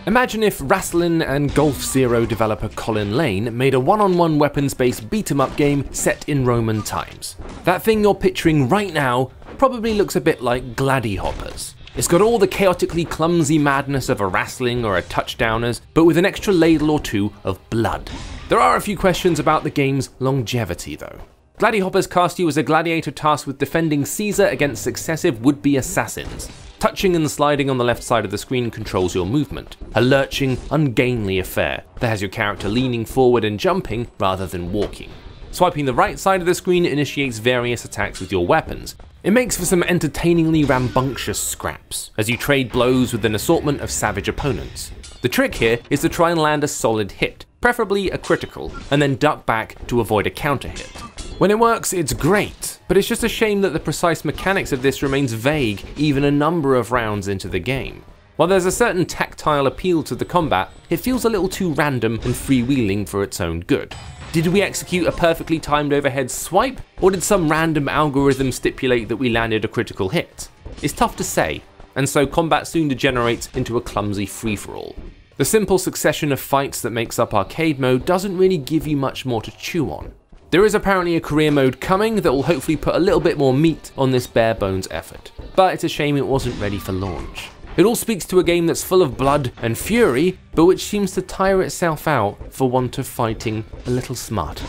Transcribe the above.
Imagine if Wrestling and Golf Zero developer Colin Lane made a one-on-one weapons-based beat-em-up game set in Roman times. That thing you're picturing right now probably looks a bit like Gladihoppers. It's got all the chaotically clumsy madness of a wrestling or a touchdowners, but with an extra ladle or two of blood. There are a few questions about the game's longevity though. Gladihoppers cast you as a gladiator tasked with defending Caesar against successive would-be assassins. Touching and sliding on the left side of the screen controls your movement, a lurching, ungainly affair that has your character leaning forward and jumping rather than walking. Swiping the right side of the screen initiates various attacks with your weapons. It makes for some entertainingly rambunctious scraps, as you trade blows with an assortment of savage opponents. The trick here is to try and land a solid hit, preferably a critical, and then duck back to avoid a counter hit. When it works, it's great, but it's just a shame that the precise mechanics of this remains vague even a number of rounds into the game. While there's a certain tactile appeal to the combat, it feels a little too random and freewheeling for its own good. Did we execute a perfectly timed overhead swipe, or did some random algorithm stipulate that we landed a critical hit? It's tough to say, and so combat soon degenerates into a clumsy free-for-all. The simple succession of fights that makes up arcade mode doesn't really give you much more to chew on. There is apparently a career mode coming that will hopefully put a little bit more meat on this bare bones effort, but it's a shame it wasn't ready for launch. It all speaks to a game that's full of blood and fury, but which seems to tire itself out for want of fighting a little smarter.